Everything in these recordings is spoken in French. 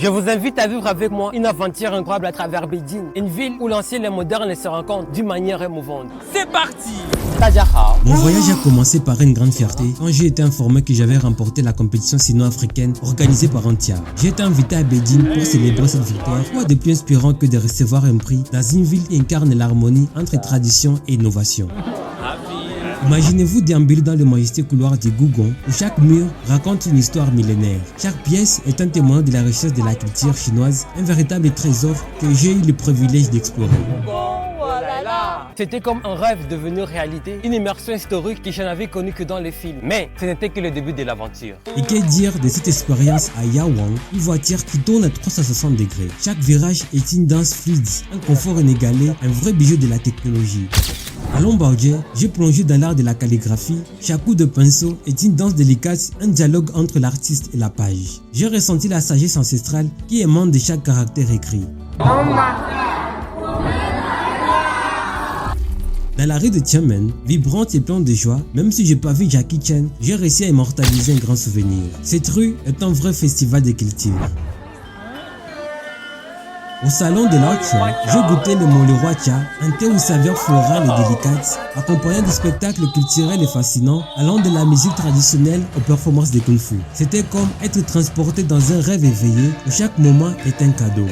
Je vous invite à vivre avec moi une aventure incroyable à travers Beijing, une ville où l'ancien et le moderne se rencontrent d'une manière émouvante. C'est parti! Mon voyage a commencé par une grande fierté quand j'ai été informé que j'avais remporté la compétition sino-africaine organisée par Antia. J'ai été invité à Beijing pour célébrer cette victoire. Quoi de plus inspirant que de recevoir un prix dans une ville qui incarne l'harmonie entre tradition et innovation. Imaginez-vous déambuler dans le majestueux couloir du Gugong où chaque mur raconte une histoire millénaire. Chaque pièce est un témoin de la richesse de la culture chinoise, un véritable trésor que j'ai eu le privilège d'explorer. C'était comme un rêve devenu réalité, une immersion historique que je n'avais connue que dans les films. Mais ce n'était que le début de l'aventure. Et que dire de cette expérience à Yawang, une voiture qui tourne à 360 degrés. Chaque virage est une danse fluide, un confort inégalé, un vrai bijou de la technologie. À Lombardie, j'ai plongé dans l'art de la calligraphie. Chaque coup de pinceau est une danse délicate, un dialogue entre l'artiste et la page. J'ai ressenti la sagesse ancestrale qui émane de chaque caractère écrit. Dans la rue de Tianmen, vibrante et pleine de joie, même si j'ai pas vu Jackie Chan, j'ai réussi à immortaliser un grand souvenir. Cette rue est un vrai festival de culture. Au salon de l'Outshow, j'ai goûté le Moleroy Cha, un thé aux saveurs florales et délicates, accompagné de spectacles culturels et fascinants, allant de la musique traditionnelle aux performances de Kung Fu. C'était comme être transporté dans un rêve éveillé où chaque moment est un cadeau.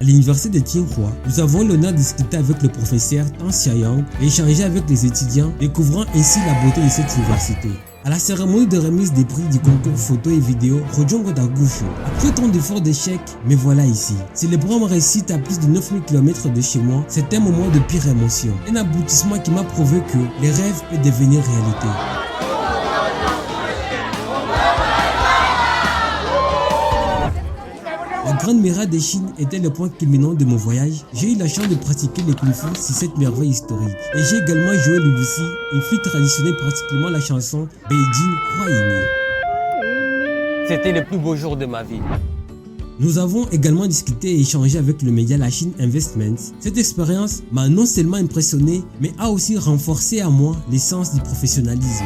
À l'université de Tsinghua, nous avons l'honneur de discuter avec le professeur Tang Xiaoyang et échanger avec les étudiants, découvrant ainsi la beauté de cette université. À la cérémonie de remise des prix du concours photo et vidéo Rojongo Dagushu, après tant d'efforts d'échec, me voilà ici. Célébrant ma réussite à plus de 9000 km de chez moi, c'est un moment de pire émotion. Un aboutissement qui m'a prouvé que les rêves peuvent devenir réalité. La Grande Muraille de Chine était le point culminant de mon voyage. J'ai eu la chance de pratiquer le Kung Fu sur cette merveille historique. Et j'ai également joué le Wuxi, une flûte traditionnelle, particulièrement la chanson Beijing Huaini. C'était le plus beau jour de ma vie. Nous avons également discuté et échangé avec le média La Chine Investments. Cette expérience m'a non seulement impressionné, mais a aussi renforcé à moi l'essence du professionnalisme.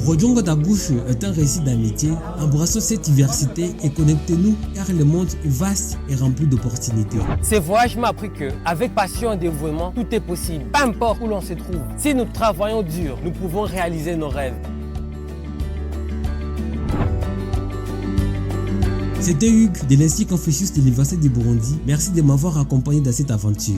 Rojongo Dagushu est un récit d'amitié. Embrassons cette diversité et connectez-nous car le monde est vaste et rempli d'opportunités. Ce voyage m'a appris que, avec passion et dévouement, tout est possible, peu importe où l'on se trouve. Si nous travaillons dur, nous pouvons réaliser nos rêves. C'était Hugues de l'Institut Confucius de l'Université du Burundi. Merci de m'avoir accompagné dans cette aventure.